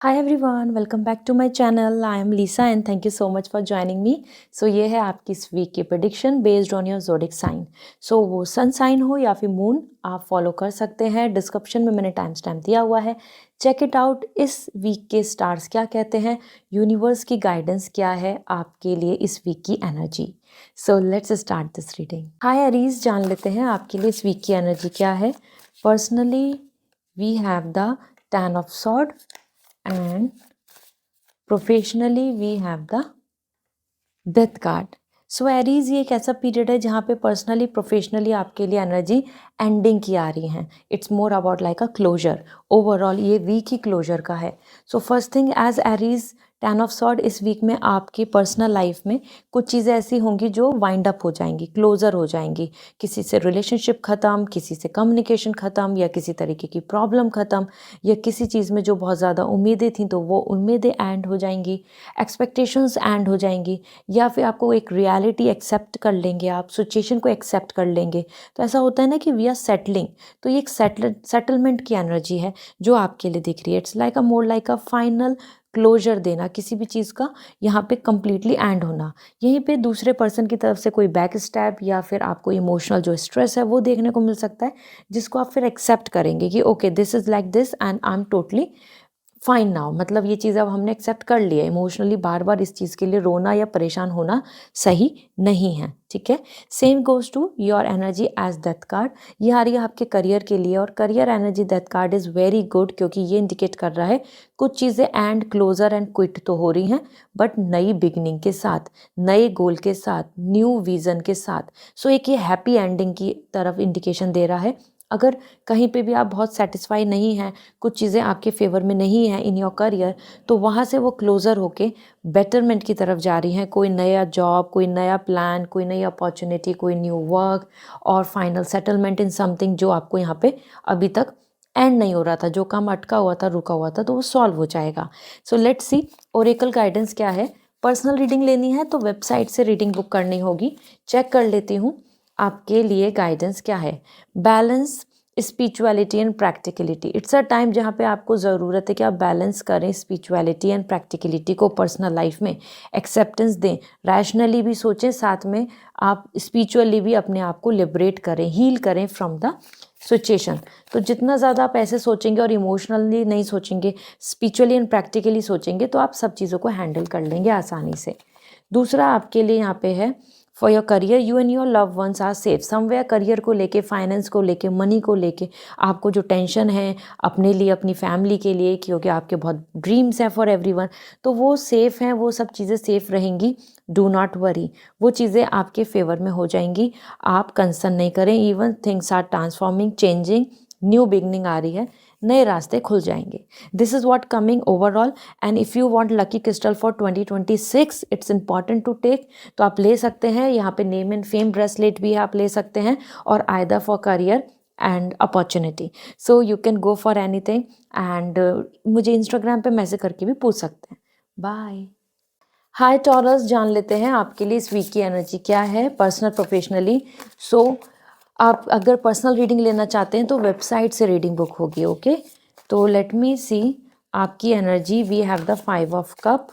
Hi everyone, welcome back to my channel. I am Lisa and thank you so much for joining me. So ये है आपकी इस week की prediction based on your zodiac sign. So वो sun sign हो या फिर moon, आप फॉलो कर सकते हैं। डिस्क्रिप्शन में मैंने टाइम स्टैम्प दिया हुआ है, चेक इट आउट। इस वीक के स्टार्स क्या कहते हैं, यूनिवर्स की गाइडेंस क्या है आपके लिए इस वीक की energy. So let's start this reading. Hi Aries, जान लेते हैं आपके लिए इस वीक की एनर्जी क्या है। Personally we have the 10 of sword and professionally we have the death card. So Aries ये एक ऐसा पीरियड है जहाँ पे पर्सनली प्रोफेशनली आपके लिए एनर्जी एंडिंग की आ रही हैं। It's more about like a closure. Overall ये वीक ही क्लोजर का है। So first thing as Aries 10 of sword, इस वीक में आपकी पर्सनल लाइफ में कुछ चीज़ें ऐसी होंगी जो वाइंड अप हो जाएंगी, क्लोजर हो जाएंगी। किसी से रिलेशनशिप ख़त्म, किसी से कम्युनिकेशन ख़त्म, या किसी तरीके की प्रॉब्लम ख़त्म, या किसी चीज़ में जो बहुत ज़्यादा उम्मीदें थी तो वो उम्मीदें एंड हो जाएंगी, एक्सपेक्टेशंस एंड हो जाएंगी, या फिर आपको एक रियलिटी एक्सेप्ट कर लेंगे, आप सिचुएशन को एक्सेप्ट कर लेंगे। तो ऐसा होता है ना कि वी आर सेटलिंग। तो ये एक सेटलमेंट की एनर्जी है जो आपके लिए दिख रही है। It's like a more like a final closure देना किसी भी चीज़ का, यहाँ पे कंप्लीटली एंड होना। यहीं पे दूसरे पर्सन की तरफ से कोई बैक स्टैप या फिर आपको इमोशनल जो स्ट्रेस है वो देखने को मिल सकता है, जिसको आप फिर एक्सेप्ट करेंगे कि okay this is like this and I am totally fine now. मतलब ये चीज़ अब हमने एक्सेप्ट कर लिया। इमोशनली बार बार इस चीज़ के लिए रोना या परेशान होना सही नहीं है, ठीक है। Same goes to your energy as death card. ये आ रही है आपके करियर के लिए, और career energy death card is very good, क्योंकि ये इंडिकेट कर रहा है कुछ चीज़ें एंड क्लोजर एंड क्विट तो हो रही हैं, बट नई बिगनिंग के साथ, नए गोल के साथ, न्यू विजन के साथ। सो एक ये हैप्पी एंडिंग की तरफ इंडिकेशन दे रहा है। अगर कहीं पे भी आप बहुत सेटिस्फाई नहीं हैं, कुछ चीज़ें आपके फेवर में नहीं हैं इन योर करियर, तो वहाँ से वो क्लोज़र होके बेटरमेंट की तरफ जा रही हैं। कोई नया जॉब, कोई नया प्लान, कोई नई अपॉर्चुनिटी, कोई न्यू वर्क, और फाइनल सेटलमेंट इन समथिंग जो आपको यहाँ पे अभी तक एंड नहीं हो रहा था, जो काम अटका हुआ था, रुका हुआ था, तो वो सॉल्व हो जाएगा। सो लेट्स सी ओरेकल गाइडेंस क्या है। पर्सनल रीडिंग लेनी है तो वेबसाइट से रीडिंग बुक करनी होगी। चेक कर लेती हूँ आपके लिए गाइडेंस क्या है। Balance spirituality and practicality. It's a time जहाँ पे आपको ज़रूरत है कि आप बैलेंस करें स्पिरिचुअलिटी एंड प्रैक्टिकलिटी को पर्सनल लाइफ में, एक्सेप्टेंस दें, रैशनली भी सोचें, साथ में आप स्पिरिचुअली भी अपने आप को लिबरेट करें, हील करें फ्रॉम द सिचुएशन। तो जितना ज़्यादा आप ऐसे सोचेंगे और इमोशनली नहीं सोचेंगे, स्पिरिचुअली एंड प्रैक्टिकली सोचेंगे, तो आप सब चीज़ों को हैंडल कर लेंगे आसानी से। दूसरा आपके लिए यहाँ पे है for your career, you and your love ones are safe somewhere. Career को लेके, फाइनेंस को लेके, मनी को लेके आपको जो टेंशन है अपने लिए, अपनी फैमिली के लिए, क्योंकि आपके बहुत ड्रीम्स हैं फॉर एवरीवन, तो वो सेफ़ हैं, वो सब चीज़ें सेफ़ रहेंगी। डू नॉट वरी, वो चीज़ें आपके फेवर में हो जाएंगी। आप कंसर्न नहीं करें। Even things are transforming, changing, new beginning आ रही है, नए रास्ते खुल जाएंगे। This is what coming overall. And if you want lucky crystal for 2026, it's important to take, तो आप ले सकते हैं। यहाँ पे नेम एंड फेम ब्रेसलेट भी आप ले सकते हैं, और either for career and opportunity. So you can go for anything. And मुझे इंस्टाग्राम पे मैसेज करके भी पूछ सकते हैं। बाय। हाय टॉरस, जान लेते हैं आपके लिए इस वीक की एनर्जी क्या है पर्सनल प्रोफेशनली। सो आप अगर पर्सनल रीडिंग लेना चाहते हैं तो वेबसाइट से रीडिंग बुक होगी, ओके। तो लेट मी सी आपकी energy. We have the 5 of cup,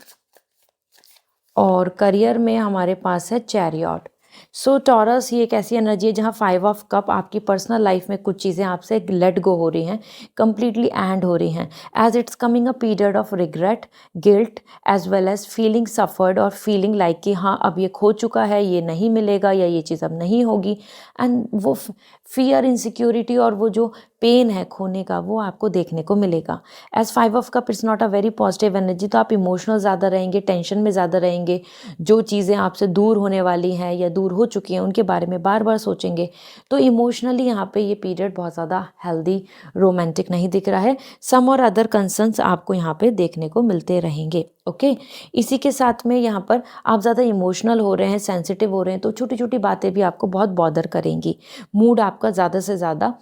और करियर में हमारे पास है चैरियट। सो टॉरस ये एक ऐसी एनर्जी है जहाँ 5 ऑफ कप आपकी पर्सनल लाइफ में कुछ चीज़ें आपसे लेट गो हो रही हैं, कंप्लीटली एंड हो रही हैं, as it's coming a period of regret, guilt, as well as feeling suffered, और फीलिंग लाइक कि हाँ अब ये खो चुका है, ये नहीं मिलेगा, या ये चीज़ अब नहीं होगी। एंड वो फियर, इनसिक्योरिटी, और वो जो पेन है खोने का, वो आपको देखने को मिलेगा। As 5 of cup it's not a very positive energy, तो आप इमोशनल ज़्यादा रहेंगे, टेंशन में ज़्यादा रहेंगे, जो चीज़ें आपसे दूर होने वाली हैं या दूर हो चुकी हैं उनके बारे में बार बार सोचेंगे। तो इमोशनली यहाँ पे ये पीरियड बहुत ज़्यादा हेल्दी, रोमांटिक नहीं दिख रहा है। सम और अदर कंसर्न्स आपको यहाँ पे देखने को मिलते रहेंगे, ओके। इसी के साथ में यहाँ पर आप ज़्यादा इमोशनल हो रहे हैं, सेंसिटिव हो रहे हैं, तो छोटी छोटी बातें भी आपको बहुत बॉदर करेंगी। मूड आपका ज़्यादा से ज़्यादा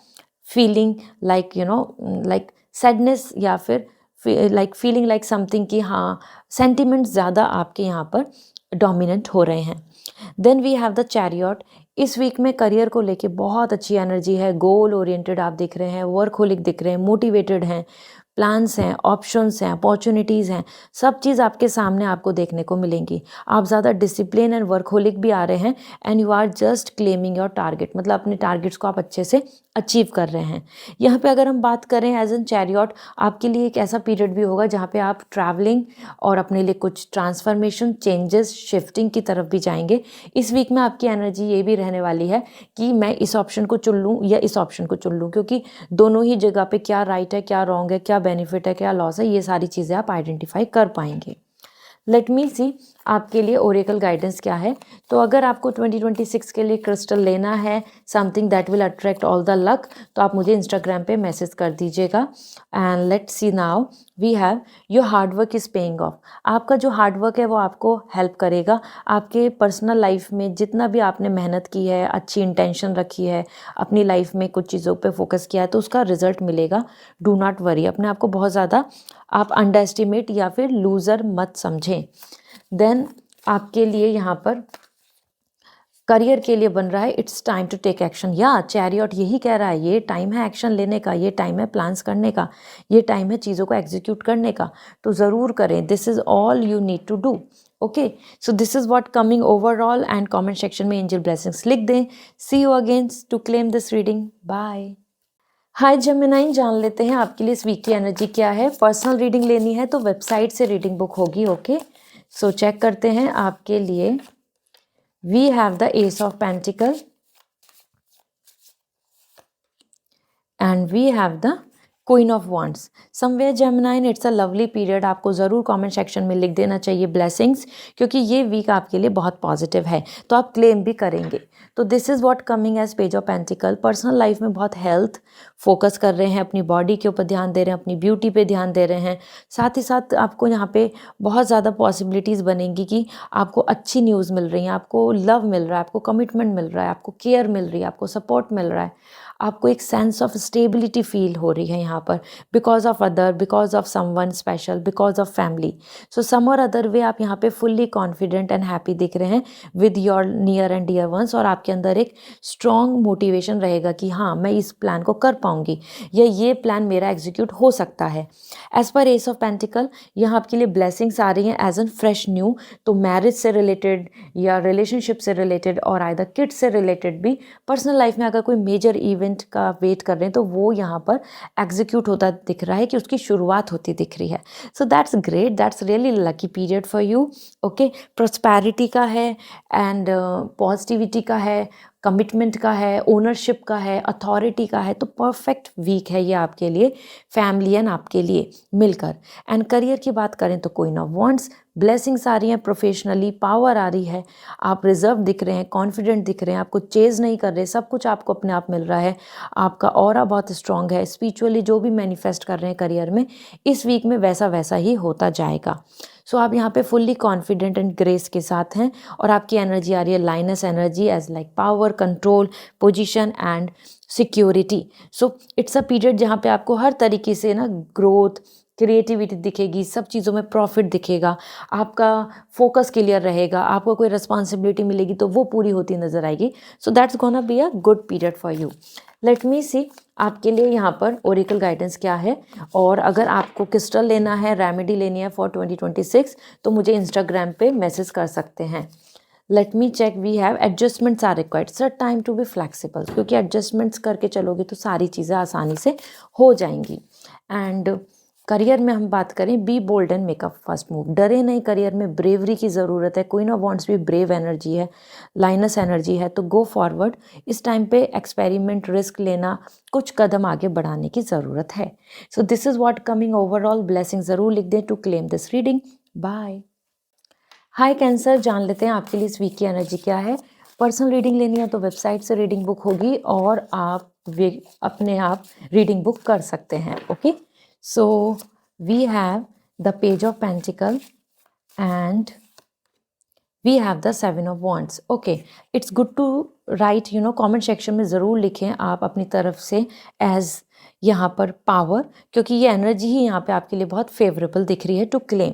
फीलिंग लाइक लाइक सैडनेस, या फिर लाइक फीलिंग लाइक समथिंग कि हाँ सेंटिमेंट्स ज़्यादा आपके यहाँ पर डोमिनेंट हो रहे हैं। Then we have the chariot. इस वीक में करियर को लेके बहुत अच्छी एनर्जी है। गोल ओरिएंटेड आप दिख रहे हैं, वर्कहोलिक दिख रहे हैं, मोटिवेटेड हैं, प्लान्स हैं, ऑप्शंस हैं, अपॉर्चुनिटीज़ हैं, सब चीज़ आपके सामने आपको देखने को मिलेंगी। आप ज़्यादा डिसिप्लिन एंड वर्कहोलिक भी आ रहे हैं and you are just claiming your target, मतलब अपने टारगेट्स को आप अच्छे से अचीव कर रहे हैं। यहाँ पे अगर हम बात करें एज एन चैरियट, आपके लिए एक ऐसा पीरियड भी होगा जहाँ पे आप ट्रैवलिंग और अपने लिए कुछ ट्रांसफॉर्मेशन, चेंजेस, शिफ्टिंग की तरफ भी जाएंगे। इस वीक में आपकी एनर्जी ये भी रहने वाली है कि मैं इस ऑप्शन को चुन लूँ या इस ऑप्शन को चुन लूँ, क्योंकि दोनों ही जगह पे क्या राइट है, क्या रॉन्ग है, क्या बेनिफिट है, क्या लॉस है, ये सारी चीज़ें आप आइडेंटिफाई कर पाएंगे। लेट मी सी आपके लिए ओरेकल गाइडेंस क्या है। तो अगर आपको 2026 के लिए क्रिस्टल लेना है, something that will attract all the luck, तो आप मुझे इंस्टाग्राम पे मैसेज कर दीजिएगा। And let's see now we have your hard work is paying off. आपका जो हार्ड वर्क है वो आपको हेल्प करेगा आपके पर्सनल लाइफ में। जितना भी आपने मेहनत की है, अच्छी इंटेंशन रखी है, अपनी लाइफ में कुछ चीज़ों पे फोकस किया है, तो उसका रिजल्ट मिलेगा। डू नॉट वरी, अपने आप को बहुत ज़्यादा आप अंडर एस्टिमेट या फिर लूज़र मत समझें। देन आपके लिए यहाँ पर करियर के लिए बन रहा है, it's time to take action. या चैरियट यही कह रहा है, ये टाइम है एक्शन लेने का, ये टाइम है प्लान्स करने का, ये टाइम है चीज़ों को एग्जीक्यूट करने का, तो ज़रूर करें। This is all you need to do. Okay, so this is what coming overall. And comment section में एंजल ब्लेसिंग्स लिख दें। See you again to claim this reading. Bye. Hi Gemini, जान लेते हैं आपके लिए इस वीक की एनर्जी क्या है। पर्सनल रीडिंग लेनी है तो वेबसाइट से रीडिंग बुक होगी। ओके, सो चेक करते हैं आपके लिए। We have the ace of pentacle and we have the queen of wands. Somewhere Gemini, it's a lovely period. आपको ज़रूर कमेंट सेक्शन में लिख देना चाहिए ब्लेसिंग्स, क्योंकि ये वीक आपके लिए बहुत पॉजिटिव है, तो आप क्लेम भी करेंगे। तो this is what coming as page of pentacle. Personal life में बहुत हेल्थ फोकस कर रहे हैं, अपनी बॉडी के ऊपर ध्यान दे रहे हैं, अपनी ब्यूटी पे ध्यान दे रहे हैं। साथ ही साथ आपको यहाँ पे बहुत ज़्यादा पॉसिबिलिटीज़ बनेंगी कि आपको अच्छी न्यूज़ मिल रही हैं, आपको लव मिल रहा है, आपको कमिटमेंट मिल रहा है, आपको केयर मिल रही है, आपको सपोर्ट मिल रहा है, आपको एक सेंस ऑफ स्टेबिलिटी फील हो रही है यहाँ पर, because of other, because of someone special, because of family. So some और अदर वे आप यहाँ पे फुल्ली कॉन्फिडेंट एंड हैप्पी दिख रहे हैं with your near and dear ones, और आपके अंदर एक स्ट्रॉन्ग मोटिवेशन रहेगा कि हाँ, मैं इस प्लान को कर पाऊंगी या ये प्लान मेरा एग्जीक्यूट हो सकता है। As per S of pentacle, यहाँ आपके लिए ब्लेसिंग्स आ रही हैं एज एन फ्रेश न्यू। तो मैरिज से रिलेटेड या रिलेशनशिप से रिलेटेड और आइदर किड्स से रिलेटेड भी पर्सनल लाइफ में अगर कोई मेजर इवेंट का वेट कर रहे हैं तो वो यहाँ पर एग्जीक्यूट होता दिख रहा है, कि उसकी शुरुआत होती दिख रही है। So that's great, that's really lucky period for you. Okay, prosperity का है एंड पॉजिटिविटी का है, कमिटमेंट का है, ओनरशिप का है, अथॉरिटी का है। तो परफेक्ट वीक है ये आपके लिए, फैमिली एंड आपके लिए मिलकर। एंड करियर की बात करें तो क्वीन ऑफ वॉन्ड्स, ब्लेसिंग्स आ रही हैं, प्रोफेशनली पावर आ रही है, आप रिजर्व दिख रहे हैं, कॉन्फिडेंट दिख रहे हैं, आपको चेज नहीं कर रहे, सब कुछ आपको अपने आप मिल रहा है, आपका ऑरा बहुत स्ट्रांग है। स्पिरिचुअली जो भी मैनिफेस्ट कर रहे हैं करियर में, इस वीक में वैसा वैसा ही होता जाएगा। सो आप यहाँ पे फुल्ली कॉन्फिडेंट एंड ग्रेस के साथ हैं, और आपकी एनर्जी आ रही है lioness energy as like power, control, position and security. So it's a period जहाँ पे आपको हर तरीके से ना ग्रोथ, क्रिएटिविटी दिखेगी, सब चीज़ों में प्रॉफिट दिखेगा, आपका फोकस क्लियर रहेगा, आपको कोई रिस्पॉन्सिबिलिटी मिलेगी तो वो पूरी होती नजर आएगी। So that's gonna be a good period for you. Let me see आपके लिए यहाँ पर ओरेकल गाइडेंस क्या है। और अगर आपको क्रिस्टल लेना है, रेमेडी लेनी है फॉर 2026, तो मुझे इंस्टाग्राम पे मैसेज कर सकते हैं। Let me check, we have adjustments are required. Sir time to be flexible, क्योंकि एडजस्टमेंट्स करके चलोगे तो सारी चीज़ें आसानी से हो जाएंगी। एंड करियर में हम बात करें, be bold and make up first move. डरे नहीं, करियर में ब्रेवरी की ज़रूरत है। क्वीन ऑफ वॉन्ड्स भी ब्रेव एनर्जी है, लाइनस एनर्जी है, तो गो फॉरवर्ड। इस टाइम पे एक्सपेरिमेंट, रिस्क लेना, कुछ कदम आगे बढ़ाने की ज़रूरत है। So this is what coming overall. Blessing ज़रूर लिख दें to claim this reading. Bye. Hi Cancer, जान लेते हैं आपके लिए इस वीक की एनर्जी क्या है। पर्सनल रीडिंग लेनी है तो वेबसाइट से रीडिंग बुक होगी, और आप अपने आप रीडिंग बुक कर सकते हैं। Okay, so we have the page of pentacle and we have the 7 of wands. Okay, it's good to write, comment section में ज़रूर लिखें आप अपनी तरफ से एज यहाँ पर पावर, क्योंकि ये एनर्जी ही यहाँ पे आपके लिए बहुत फेवरेबल दिख रही है टू क्लेम,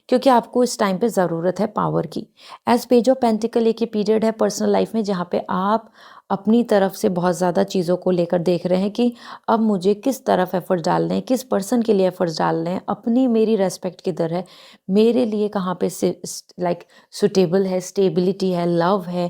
क्योंकि आपको इस टाइम पे ज़रूरत है पावर की। एज पेज ऑफ पेंटिकल एक ये पीरियड है पर्सनल लाइफ में जहाँ पे आप अपनी तरफ से बहुत ज़्यादा चीज़ों को लेकर देख रहे हैं कि अब मुझे किस तरफ एफर्ट्स डालने हैं, किस पर्सन के लिए एफर्ट्स डालने हैं, अपनी मेरी रेस्पेक्ट किधर है, मेरे लिए कहाँ पे लाइक सुटेबल है, स्टेबिलिटी है, लव है,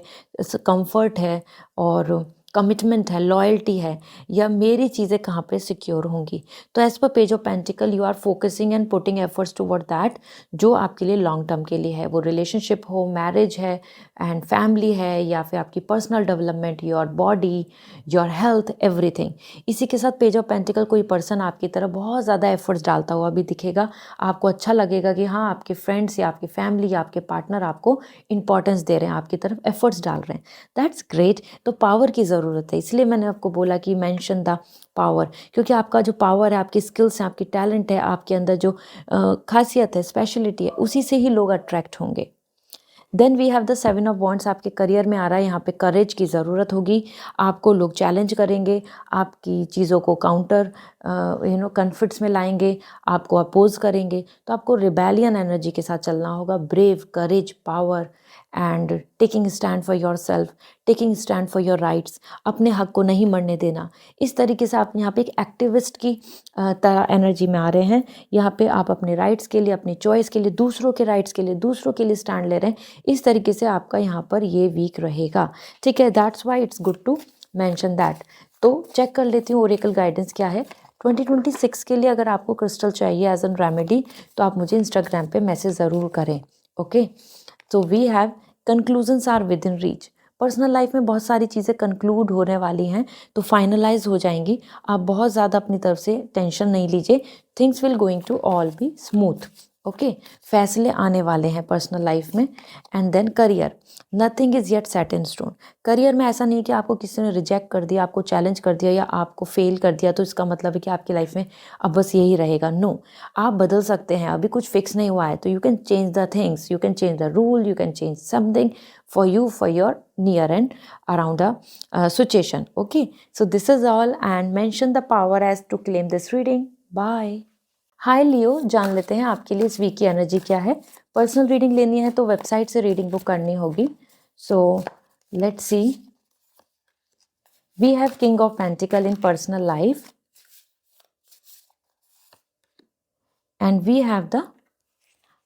कंफर्ट है और कमिटमेंट है, लॉयल्टी है, या मेरी चीज़ें कहाँ पे सिक्योर होंगी। तो as per page of pentacle you are focusing and putting efforts toward that जो आपके लिए लॉन्ग टर्म के लिए है, वो रिलेशनशिप हो, मैरिज है एंड फैमिली है, या फिर आपकी personal development, your body, your health, everything. इसी के साथ पेज ऑफ पेंटिकल कोई पर्सन आपकी तरफ बहुत ज़्यादा एफर्ट्स डालता हुआ भी दिखेगा। आपको अच्छा लगेगा कि हाँ, आपके फ्रेंड्स या आपकी फैमिली या आपके पार्टनर आपको इंपॉर्टेंस दे रहे हैं, आपकी तरफ एफर्ट्स डाल रहे हैं। That's great. तो पावर की ज़रूरत है, इसलिए मैंने आपको बोला कि मेंशन द पावर, क्योंकि आपका जो पावर है, आपकी स्किल्स हैं, आपकी टैलेंट है, आपके अंदर जो खासियत है, स्पेशलिटी है, उसी से ही लोग अट्रैक्ट होंगे। Then we have the 7 of wands. आपके करियर में आ रहा है, यहाँ पे करेज की ज़रूरत होगी, आपको लोग चैलेंज करेंगे, आपकी चीज़ों को काउंटर कन्फ्लिक्ट्स में लाएंगे, आपको अपोज करेंगे, तो आपको रिबेलियन एनर्जी के साथ चलना होगा। Brave, courage, power and taking stand for your self, taking stand for your rights, अपने हक को नहीं मरने देना। इस तरीके से आप यहाँ पे एक एक्टिविस्ट की तरह एनर्जी में आ रहे हैं। यहाँ पे आप अपने राइट्स के लिए, अपनी चॉइस के लिए, दूसरों के राइट्स के लिए, दूसरों के लिए स्टैंड ले रहे हैं। इस तरीके से आपका यहाँ पर ये वीक रहेगा, ठीक है। That's why it's good to mention that. तो चेक कर लेती हूँ ओरेकल गाइडेंस क्या है 2026 के लिए। अगर आपको क्रिस्टल चाहिए एज एन रेमेडी तो आप मुझे इंस्टाग्राम पे मैसेज ज़रूर करें, okay. So we have conclusions are within reach. Personal life में बहुत सारी चीज़ें कंक्लूड होने वाली हैं, तो फाइनलाइज हो जाएंगी। आप बहुत ज़्यादा अपनी तरफ से टेंशन नहीं लीजिए, things will going to all be smooth, okay. फैसले आने वाले हैं पर्सनल लाइफ में। And then career, nothing is yet set in stone. Career में ऐसा नहीं है कि आपको किसी ने रिजेक्ट कर दिया, आपको चैलेंज कर दिया या आपको फेल कर दिया तो इसका मतलब है कि आपकी लाइफ में अब बस यही रहेगा। नो, आप बदल सकते हैं, अभी कुछ फिक्स नहीं हुआ है, तो you can change the things, you can change the rule, you can change something for you, for your near and around a situation, okay. So this is all and mention the power as to claim this reading. Bye. Hi Leo, जान लेते हैं आपके लिए इस week की energy क्या है। Personal reading लेनी है तो वेबसाइट से रीडिंग बुक करनी होगी। So let's see, we have king of pentacle in personal life and we have the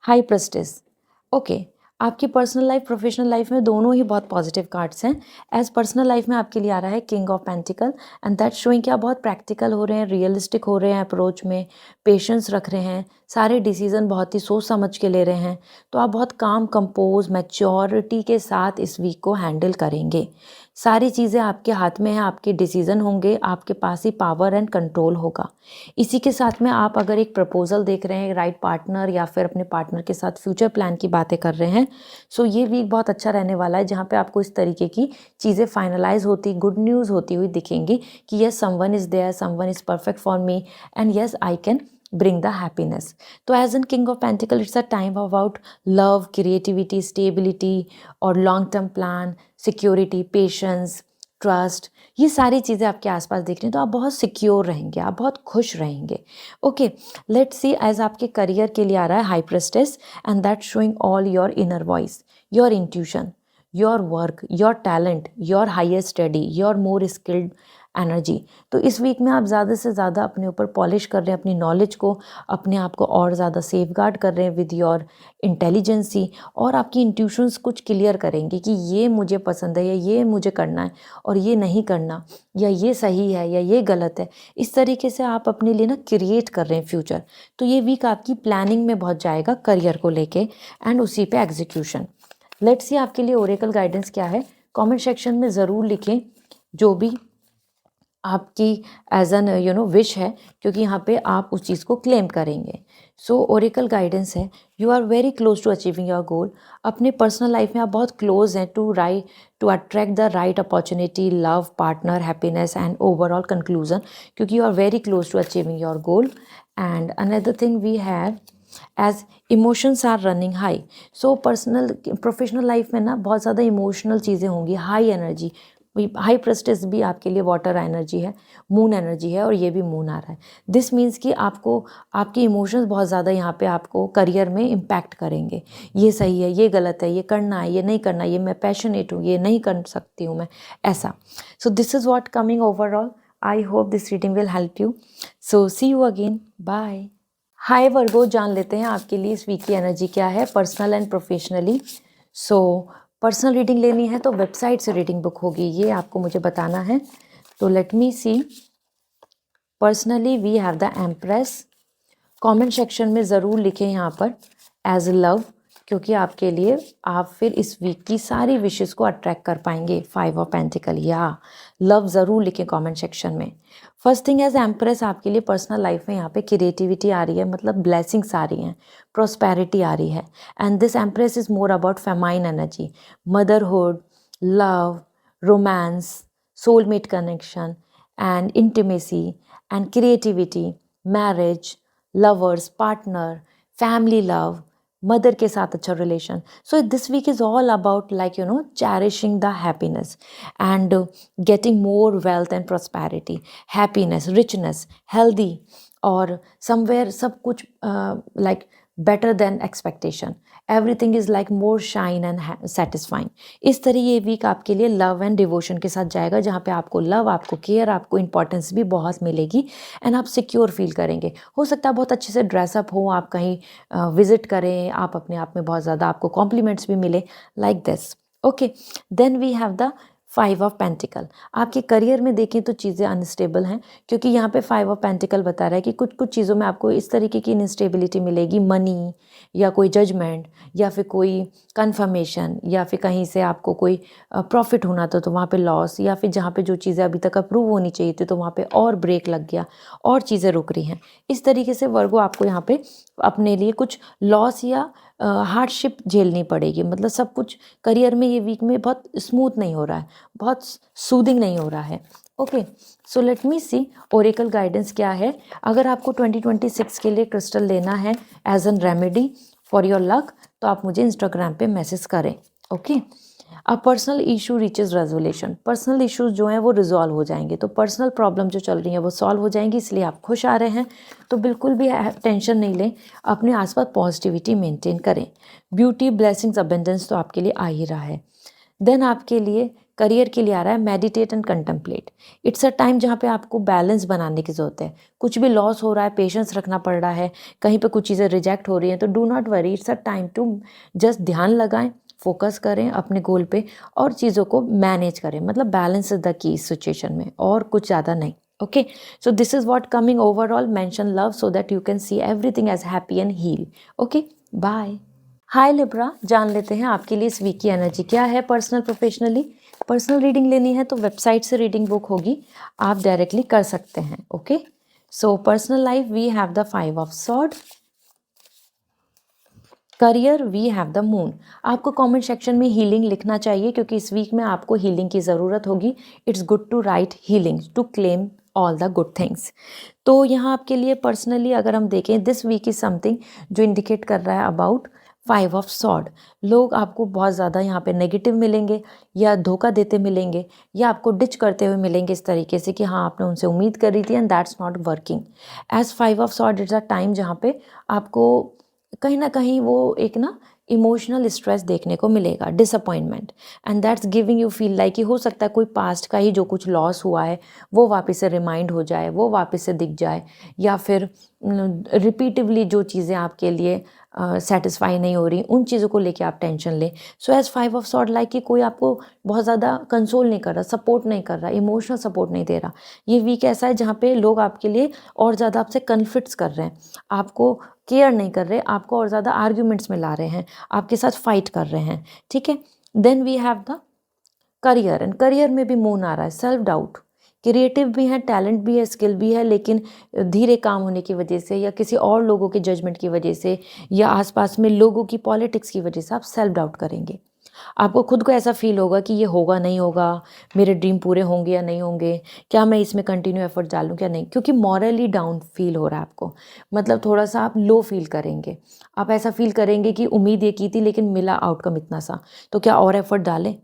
high priestess, okay. आपकी पर्सनल लाइफ, प्रोफेशनल लाइफ में दोनों ही बहुत पॉजिटिव कार्ड्स हैं। एज पर्सनल लाइफ में आपके लिए आ रहा है king of pentacle and that showing कि आप बहुत प्रैक्टिकल हो रहे हैं, रियलिस्टिक हो रहे हैं अप्रोच में, पेशेंस रख रहे हैं, सारे डिसीजन बहुत ही सोच समझ के ले रहे हैं। तो आप बहुत काम, कंपोज, मैच्योरिटी के साथ इस वीक को हैंडल करेंगे। सारी चीज़ें आपके हाथ में हैं, आपके डिसीजन होंगे, आपके पास ही पावर एंड कंट्रोल होगा। इसी के साथ में आप अगर एक प्रपोजल देख रहे हैं, राइट पार्टनर या फिर अपने पार्टनर के साथ फ्यूचर प्लान की बातें कर रहे हैं, सो ये वीक बहुत अच्छा रहने वाला है, जहाँ पे आपको इस तरीके की चीज़ें फाइनलाइज होती, गुड न्यूज़ होती हुई दिखेंगी कि yes, someone is there, someone is perfect for me and yes, I can bring the happiness. तो as in king of pentacle, it's a time about love, creativity, stability और long term plan, security, patience, trust. ये सारी चीज़ें आपके आसपास दिख रही हैं, तो आप बहुत सिक्योर रहेंगे, आप बहुत खुश रहेंगे, ओके। लेट्स सी, एज आपके करियर के लिए आ रहा है high priestess and that showing all your inner voice, your intuition, your work, your talent, your higher study, your more skilled energy. तो इस वीक में आप ज़्यादा से ज़्यादा अपने ऊपर पॉलिश कर रहे हैं, अपनी नॉलेज को, अपने आप को और ज़्यादा सेफ गार्ड कर रहे हैं विद योर इंटेलिजेंसी, और आपकी इंट्यूशंस कुछ क्लियर करेंगे कि ये मुझे पसंद है या ये मुझे करना है और ये नहीं करना, या ये सही है या ये गलत है। इस तरीके से आप अपने लिए ना क्रिएट कर रहे हैं फ्यूचर। तो ये वीक आपकी प्लानिंग में बहुत जाएगा करियर को लेके एंड उसी पे एग्जीक्यूशन। लेट्स सी आपके लिए ओरेकल गाइडेंस क्या है। कमेंट सेक्शन में ज़रूर लिखें जो भी आपकी एज एन विश है, क्योंकि यहाँ पे आप उस चीज़ को क्लेम करेंगे। सो ओरेकल गाइडेंस है, you are very close to achieving your goal. अपने पर्सनल लाइफ में आप बहुत क्लोज हैं to attract the right opportunity, love, partner, happiness and overall conclusion, क्योंकि you are very close to achieving your goal. And another thing we have as emotions are running high. So personal professional life में ना बहुत ज़्यादा emotional चीज़ें होंगी, high energy, high prestige भी आपके लिए वाटर एनर्जी है, मून एनर्जी है, और ये भी मून आ रहा है। दिस मीन्स कि आपको आपके इमोशंस बहुत ज़्यादा यहाँ पे आपको करियर में इम्पैक्ट करेंगे। ये सही है, ये गलत है, ये करना है, ये नहीं करना, ये मैं पैशनेट हूँ, ये नहीं कर सकती हूँ मैं, ऐसा। So this is what coming overall. I hope this reading will help you. So see you again, bye. Hi Virgo, जान लेते हैं आपके लिए इस वीक की एनर्जी क्या है, personal and professionally. So personal reading लेनी है तो वेबसाइट से रीडिंग बुक होगी, ये आपको मुझे बताना है। तो let me see. Personally we have the empress. Comment section में ज़रूर लिखें यहाँ पर एज लव, क्योंकि आपके लिए आप फिर इस वीक की सारी विशेस को अट्रैक्ट कर पाएंगे। 5 ऑफ पेंटिकल, या लव ज़रूर लिखें कमेंट सेक्शन में। फर्स्ट थिंग एज एम्प्रेस, आपके लिए पर्सनल लाइफ में यहाँ पे क्रिएटिविटी आ रही है, मतलब ब्लेसिंग्स आ रही हैं, प्रॉस्पेरिटी आ रही है। And this empress is more about feminine energy, motherhood, love, romance, soulmate connection and intimacy and creativity, marriage, lovers, partner, family love, mother के साथ अच्छा relation. So this week is all about like you know cherishing the happiness and getting more wealth and prosperity, happiness, richness, healthy, और somewhere सब कुछ like better than expectation, everything is like more shine and satisfying. इस तरह ये week आपके लिए love and devotion के साथ जाएगा, जहाँ पे आपको लव, आपको केयर, आपको इंपॉर्टेंस भी बहुत मिलेगी एंड आप सिक्योर फील करेंगे। हो सकता है बहुत अच्छे से ड्रेसअप हो, आप कहीं विजिट करें, आप अपने आप में बहुत ज़्यादा आपको कॉम्प्लीमेंट्स भी मिले, like this. Okay, then we have the 5 of pentacle. आपके करियर में देखें तो चीज़ें अनस्टेबल हैं, क्योंकि यहाँ पे 5 ऑफ पेंटिकल बता रहा है कि कुछ कुछ चीज़ों में आपको इस तरीके की इनस्टेबिलिटी मिलेगी, मनी या कोई जजमेंट या फिर कोई कंफर्मेशन, या फिर कहीं से आपको कोई प्रॉफिट होना था तो वहाँ पे लॉस, या फिर जहाँ पे जो चीज़ें अभी तक अप्रूव होनी चाहिए थी तो वहाँ पे और ब्रेक लग गया और चीज़ें रुक रही हैं। इस तरीके से वर्गो आपको यहाँ पे अपने लिए कुछ लॉस या हार्डशिप झेलनी पड़ेगी, मतलब सब कुछ करियर में ये वीक में बहुत स्मूथ नहीं हो रहा है, बहुत सूदिंग नहीं हो रहा है। ओके, सो लेट मी सी ओरेकल गाइडेंस क्या है। अगर आपको 2026 के लिए क्रिस्टल लेना है as an remedy for your luck, तो आप मुझे इंस्टाग्राम पे मैसेज करें। ओके, अब personal issue reaches resolution, personal issues जो हैं वो रिजॉल्व हो जाएंगे, तो पर्सनल प्रॉब्लम जो चल रही है वो सॉल्व हो जाएंगी, इसलिए आप खुश आ रहे हैं, तो बिल्कुल भी टेंशन नहीं लें, अपने आसपास पॉजिटिविटी मेंटेन करें। ब्यूटी, ब्लेसिंग्स, अबेंडेंस तो आपके लिए आ ही रहा है। देन आपके लिए करियर के लिए आ रहा है meditate and contemplate. It's a time जहाँ पे आपको बैलेंस बनाने की ज़रूरत है। कुछ भी लॉस हो रहा है, पेशेंस रखना पड़ रहा है, कहीं पे कुछ चीज़ें रिजेक्ट हो रही हैं, तो do not worry, it's a time to just ध्यान लगाएं, फोकस करें अपने गोल पे और चीज़ों को मैनेज करें, मतलब बैलेंस इज द की इस सिचुएशन में, और कुछ ज़्यादा नहीं। Okay, so this is what coming overall. Mention love so that you can see everything as happy and heal. Okay, bye. Hi Libra, जान लेते हैं आपके लिए इस वीक की एनर्जी क्या है, पर्सनल प्रोफेशनली। पर्सनल रीडिंग लेनी है तो वेबसाइट से रीडिंग बुक होगी, आप डायरेक्टली कर सकते हैं। Okay, so personal life we have the 5 of sword, career we have the moon. आपको कमेंट सेक्शन में हीलिंग लिखना चाहिए, क्योंकि इस वीक में आपको हीलिंग की ज़रूरत होगी। It's good to write healing to claim all the good things. तो यहाँ आपके लिए पर्सनली अगर हम देखें, दिस वीक इज़ समथिंग जो इंडिकेट कर रहा है अबाउट 5 ऑफ सॉर्ड। लोग आपको बहुत ज़्यादा यहाँ पे नेगेटिव मिलेंगे, या धोखा देते मिलेंगे, या आपको डिच करते हुए मिलेंगे इस तरीके से कि हाँ आपने उनसे उम्मीद करी थी and that's not working. As 5 of sword it's a time जहाँ पे आपको कहीं ना कहीं वो एक ना इमोशनल स्ट्रेस देखने को मिलेगा, disappointment, and that's giving you feel like कि हो सकता है कोई पास्ट का ही जो कुछ लॉस हुआ है वो वापस से रिमाइंड हो जाए, वो वापस से दिख जाए, या फिर रिपीटिवली जो चीज़ें आपके लिए सेटिस्फाई नहीं हो रही उन चीज़ों को लेके आप टेंशन लें। So as 5 of sword like कि कोई आपको बहुत ज़्यादा कंसोल नहीं कर रहा, सपोर्ट नहीं कर रहा, इमोशनल सपोर्ट नहीं दे रहा। ये वीक ऐसा है जहाँ पे लोग आपके लिए और ज़्यादा आपसे कन्फ्लिक्ट्स कर रहे हैं, आपको केयर नहीं कर रहे, आपको और ज़्यादा आर्ग्यूमेंट्स में ला रहे हैं, आपके साथ फाइट कर रहे हैं। ठीक है, then we have the career, and career में भी मून आ रहा है, सेल्फ डाउट। क्रिएटिव भी है, टैलेंट भी है, स्किल भी है, लेकिन धीरे काम होने की वजह से, या किसी और लोगों के जजमेंट की वजह से, या आसपास में लोगों की पॉलिटिक्स की वजह से आप सेल्फ डाउट करेंगे। आपको खुद को ऐसा फील होगा कि ये होगा नहीं होगा, मेरे ड्रीम पूरे होंगे या नहीं होंगे, क्या मैं इसमें कंटिन्यू एफर्ट डालूं क्या नहीं, क्योंकि मॉरली डाउन फील हो रहा है आपको, मतलब थोड़ा सा आप लो फील करेंगे। आप ऐसा फील करेंगे कि उम्मीद ये की थी लेकिन मिला आउटकम इतना सा, तो क्या और एफर्ट डालें,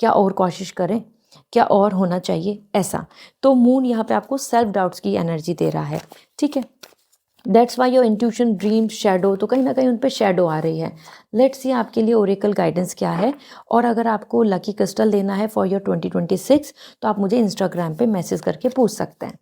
क्या और कोशिश करें। क्या और होना चाहिए, ऐसा। तो मून यहाँ पे आपको सेल्फ डाउट्स की एनर्जी दे रहा है, ठीक है। That's why your intuition, dream, shadow, तो कहीं ना कहीं उन पे शेडो आ रही है। लेट्स सी आपके लिए ओरेकल गाइडेंस क्या है। और अगर आपको लकी क्रिस्टल लेना है फॉर योर 2026, तो आप मुझे इंस्टाग्राम पे मैसेज करके पूछ सकते हैं।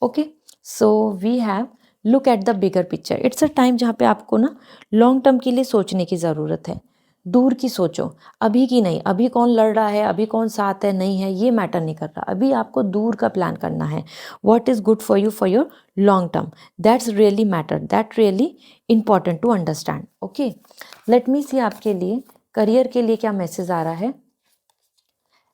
Okay, so we have look at the bigger picture. It's a time जहाँ पे आपको ना लॉन्ग टर्म के लिए सोचने की ज़रूरत है। दूर की सोचो, अभी की नहीं। अभी कौन लड़ रहा है, अभी कौन साथ है, नहीं है, ये मैटर नहीं कर रहा। अभी आपको दूर का प्लान करना है। What is good for you for your long term, that's really matter, that really important to understand. Okay, let me see आपके लिए करियर के लिए क्या मैसेज आ रहा है।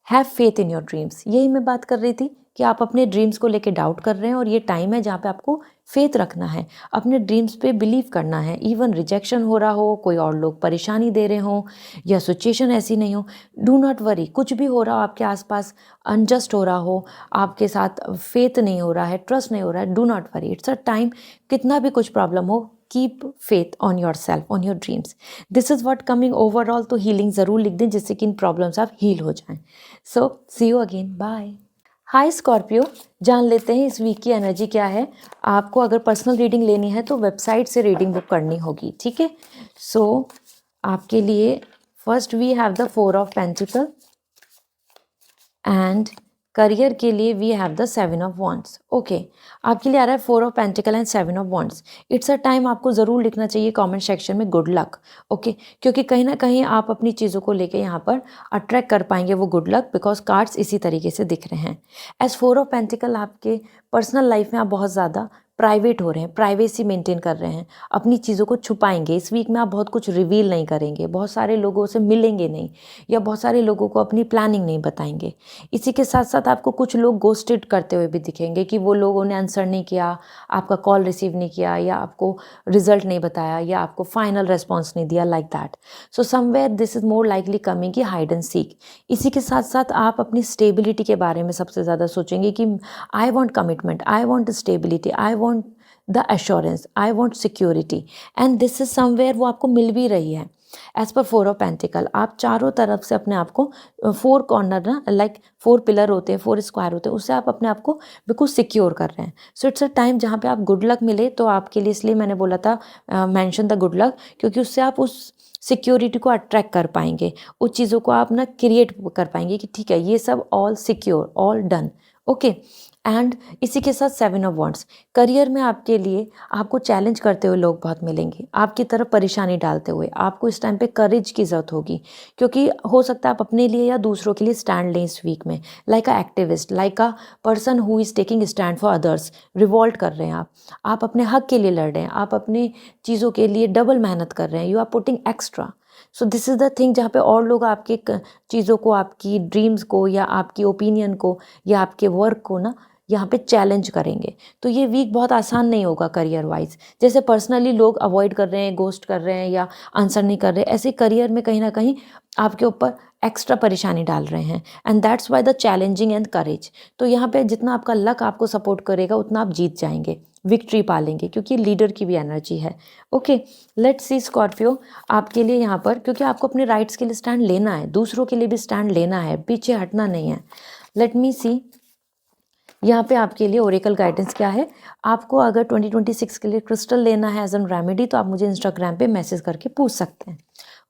Have faith in your dreams, यही मैं बात कर रही थी कि आप अपने ड्रीम्स को लेके डाउट कर रहे हैं, और ये टाइम है जहाँ पे आपको फेथ रखना है, अपने ड्रीम्स पे बिलीव करना है। इवन रिजेक्शन हो रहा हो, कोई और लोग परेशानी दे रहे हो, या सिचुएशन ऐसी नहीं हो, डू नॉट वरी। कुछ भी हो रहा हो आपके आसपास, अनजस्ट हो रहा हो, आपके साथ फेथ नहीं हो रहा है, ट्रस्ट नहीं हो रहा है, do not worry. It's a time, कितना भी कुछ प्रॉब्लम हो, keep faith on your self, on your dreams. This is what coming overall. तो हीलिंग ज़रूर लिख दें, जिससे कि इन प्रॉब्लम्स आप हील हो जाएं। So see you again, bye. Hi Scorpio, जान लेते हैं इस वीक की एनर्जी क्या है। आपको अगर पर्सनल रीडिंग लेनी है तो वेबसाइट से रीडिंग बुक करनी होगी, ठीक है। सो आपके लिए first we have the 4 of pentacle, and career के लिए we have the 7 of wands. Okay, आपके लिए आ रहा है 4 of pentacle and 7 of wands. It's a time, आपको ज़रूर लिखना चाहिए कमेंट सेक्शन में गुड लक। ओके, क्योंकि कहीं ना कहीं आप अपनी चीज़ों को लेके यहाँ पर अट्रैक्ट कर पाएंगे वो गुड लक, बिकॉज कार्ड्स इसी तरीके से दिख रहे हैं। एज 4 ऑफ पेंटिकल, आपके पर्सनल लाइफ में आप बहुत ज़्यादा प्राइवेट हो रहे हैं, प्राइवेसी मेंटेन कर रहे हैं, अपनी चीज़ों को छुपाएंगे। इस वीक में आप बहुत कुछ रिवील नहीं करेंगे, बहुत सारे लोगों से मिलेंगे नहीं, या बहुत सारे लोगों को अपनी प्लानिंग नहीं बताएंगे। इसी के साथ साथ आपको कुछ लोग गोस्टेड करते हुए भी दिखेंगे, कि वो लोगों ने आंसर नहीं किया, आपका कॉल रिसीव नहीं किया, या आपको रिजल्ट नहीं बताया, या आपको फाइनल रिस्पॉन्स नहीं दिया, like that. So somewhere this is more likely coming की हाइड एंड सीक। इसी के साथ साथ आप अपनी स्टेबिलिटी के बारे में सबसे ज़्यादा सोचेंगे कि I want commitment, I want stability, I want the assurance, I want security, and this is somewhere वो आपको मिल भी रही है। एज पर 4 ऑफ पेंटिकल, आप चारों तरफ से अपने आप को 4 कॉर्नर ना, लाइक 4 पिलर होते हैं, 4 स्क्वायर होते हैं, उससे आप अपने आप को बिल्कुल सिक्योर कर रहे हैं। सो इट्स अ टाइम जहाँ पे आप गुड लक मिले तो आपके लिए, इसलिए मैंने बोला था मेंशन द गुड लक, क्योंकि उससे आप उस सिक्योरिटी को अट्रैक्ट कर पाएंगे, उस चीज़ों को आप ना क्रिएट कर पाएंगे कि ठीक है, ये सब all secure, all done. Okay, and इसी के साथ 7 ऑफ वॉन्ड्स, करियर में आपके लिए आपको चैलेंज करते हुए लोग बहुत मिलेंगे, आपकी तरफ परेशानी डालते हुए। आपको इस टाइम पे करेज की ज़रूरत होगी, क्योंकि हो सकता है आप अपने लिए या दूसरों के लिए स्टैंड लें इस वीक में, like a activist, like a person who is taking stand for others. Revolt कर रहे हैं आप अपने हक के लिए लड़ रहे हैं, आप अपने चीज़ों के लिए डबल मेहनत कर रहे हैं, you are putting extra. So this is the thing जहाँ पे और लोग आपके चीज़ों को, आपकी ड्रीम्स को, या आपकी ओपिनियन को, या आपके वर्क को ना यहाँ पे चैलेंज करेंगे। तो ये वीक बहुत आसान नहीं होगा करियर वाइज। जैसे पर्सनली लोग अवॉइड कर रहे हैं, गोस्ट कर रहे हैं, या आंसर नहीं कर रहे, ऐसे करियर में कहीं ना कहीं आपके ऊपर एक्स्ट्रा परेशानी डाल रहे हैं, and that's why the challenging and courage. तो यहाँ पे जितना आपका लक आपको सपोर्ट करेगा, उतना आप जीत जाएंगे, विक्ट्री पा लेंगे, क्योंकि लीडर की भी एनर्जी है। ओके, लेट्स सी स्कॉर्पियो, आपके लिए यहाँ पर, क्योंकि आपको अपने राइट्स के लिए स्टैंड लेना है, दूसरों के लिए भी स्टैंड लेना है, पीछे हटना नहीं है। लेट मी सी यहाँ पे आपके लिए ओरेकल गाइडेंस क्या है। आपको अगर 2026 के लिए क्रिस्टल लेना है एज एन रेमेडी, तो आप मुझे इंस्टाग्राम पे मैसेज करके पूछ सकते हैं।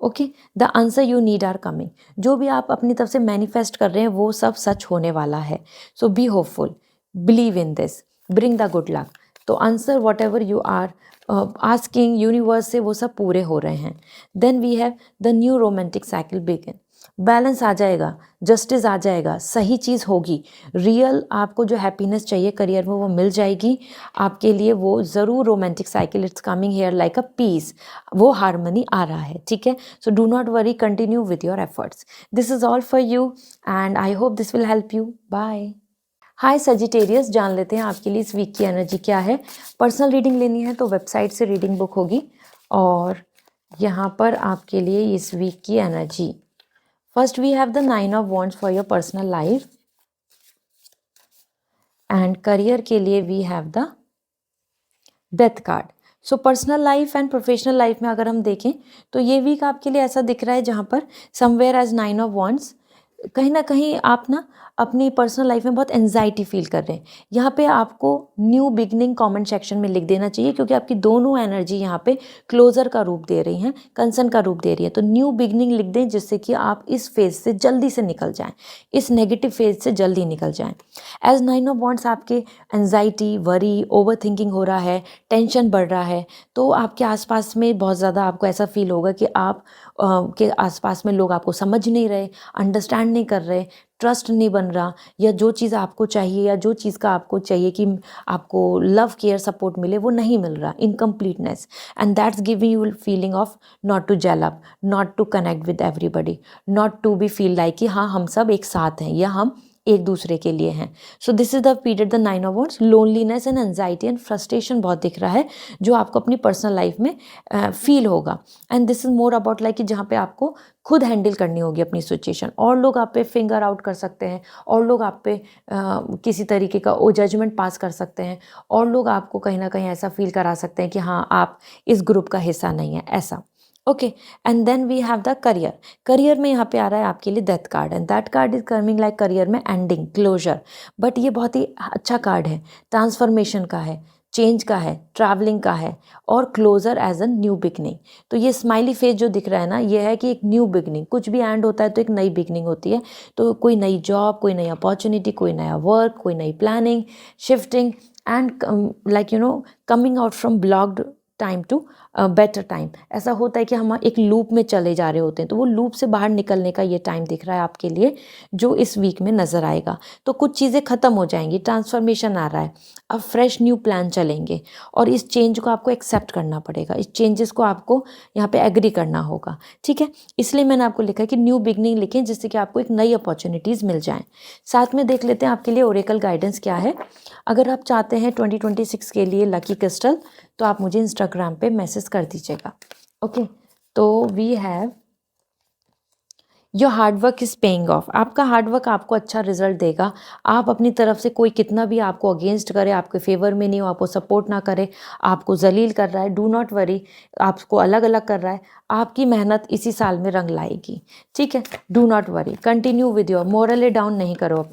Okay, the answer you need are coming. जो भी आप अपनी तरफ से मैनिफेस्ट कर रहे हैं वो सब सच होने वाला है। So be hopeful, believe in this, bring the good luck. तो answer whatever you are asking universe से, वो सब पूरे हो रहे हैं। Then we have the new romantic cycle begin. Balance आ जाएगा, जस्टिस आ जाएगा, सही चीज़ होगी, रियल आपको जो हैप्पीनेस चाहिए करियर में वो मिल जाएगी आपके लिए। वो ज़रूर romantic cycle, it's coming here like a peace, वो हारमनी आ रहा है, ठीक है। So do not worry, continue with your efforts. This is all for you and I hope this will help you. Bye. Hi Sagittarius, जान लेते हैं आपके लिए इस वीक की एनर्जी क्या है। पर्सनल रीडिंग लेनी है तो वेबसाइट से रीडिंग बुक होगी, और यहाँ पर आपके लिए इस वीक की energy, first we have the 9 of wands for your personal life, and career के लिए we have the death card. So personal life and professional life में अगर हम देखें तो ये वीक आपके लिए ऐसा दिख रहा है जहाँ पर समवेयर एज 9 ऑफ वॉन्ड्स, कहीं न कहीं आप ना अपनी पर्सनल लाइफ में बहुत एंग्ज़ायटी फ़ील कर रहे हैं। यहाँ पे आपको न्यू बिगिनिंग कमेंट सेक्शन में लिख देना चाहिए, क्योंकि आपकी दोनों एनर्जी यहाँ पे क्लोज़र का रूप दे रही हैं, कंसर्न का रूप दे रही है। तो न्यू बिगिनिंग लिख दें, जिससे कि आप इस फ़ेज़ से जल्दी से निकल जाएँ, इस नेगेटिव फ़ेज़ से जल्दी निकल जाएँ। एज़ 9 ऑफ वांड्स आपके एंग्ज़ायटी, वरी, ओवरथिंकिंग हो रहा है, टेंशन बढ़ रहा है, तो आपके आस-पास में बहुत ज़्यादा आपको ऐसा फ़ील होगा कि आप के आस-पास में लोग आपको समझ नहीं रहे, अंडरस्टैंड नहीं कर रहे, ट्रस्ट नहीं बन रहा, या जो चीज़ आपको चाहिए या जो चीज़ का आपको चाहिए कि आपको लव, केयर, सपोर्ट मिले, वो नहीं मिल रहा, incompleteness, and that's giving you feeling of not to gel up, not to connect with everybody, not to be feel like कि हाँ हम सब एक साथ हैं या हम एक दूसरे के लिए हैं। सो this is the period, the 9 of wands, loneliness and anxiety and frustration बहुत दिख रहा है, जो आपको अपनी पर्सनल लाइफ में फील होगा। And this is more about like कि जहाँ पे आपको खुद हैंडल करनी होगी अपनी सिचुएशन, और लोग आप पे फिंगर आउट कर सकते हैं, और लोग आप पे किसी तरीके का ओ जजमेंट पास कर सकते हैं, और लोग आपको कहीं ना कहीं ऐसा फील करा सकते हैं कि हाँ आप इस ग्रुप का हिस्सा नहीं है, ऐसा। Okay, and then we have the career. Career में यहाँ पे आ रहा है आपके लिए death card, and that card is coming like career में एंडिंग, क्लोजर, बट ये बहुत ही अच्छा कार्ड है, ट्रांसफॉर्मेशन का है, चेंज का है, ट्रैवलिंग का है, और closure as a new beginning. तो ये स्माइली फेस जो दिख रहा है ना, ये है कि एक न्यू बिगनिंग, कुछ भी एंड होता है तो एक नई बिगनिंग होती है। तो कोई नई जॉब, कोई नई अपॉर्चुनिटी, कोई नया वर्क, कोई नई planning, shifting, and like coming out from blocked time to better time. ऐसा होता है कि हम एक लूप में चले जा रहे होते हैं, तो वो लूप से बाहर निकलने का ये टाइम दिख रहा है आपके लिए, जो इस वीक में नज़र आएगा। तो कुछ चीज़ें ख़त्म हो जाएंगी, ट्रांसफॉर्मेशन आ रहा है, अब फ्रेश न्यू प्लान चलेंगे, और इस चेंज को आपको एक्सेप्ट करना पड़ेगा, इस चेंजेस को आपको यहाँ पे एग्री करना होगा, ठीक है। इसलिए मैंने आपको लिखा है कि न्यू बिगनिंग लिखें, जिससे कि आपको एक नई अपॉर्चुनिटीज़ मिल जाएँ। साथ में देख लेते हैं आपके लिए ओरेकल गाइडेंस क्या है। अगर आप चाहते हैं 2026 के लिए लकी क्रिस्टल, तो आप मुझे इंस्टाग्राम पे मैसेज कर दीजिएगा। ओके, तो we have your hard work is paying off. आपका हार्डवर्क आपको अच्छा रिजल्ट देगा। आप अपनी तरफ से, कोई कितना भी आपको अगेंस्ट करे, आपके फेवर में नहीं हो, आपको सपोर्ट ना करे, आपको जलील कर रहा है, डू नॉट वरी, आपको अलग अलग कर रहा है, आपकी मेहनत इसी साल में रंग लाएगी, ठीक है। Do not worry, continue with your, morally down नहीं करो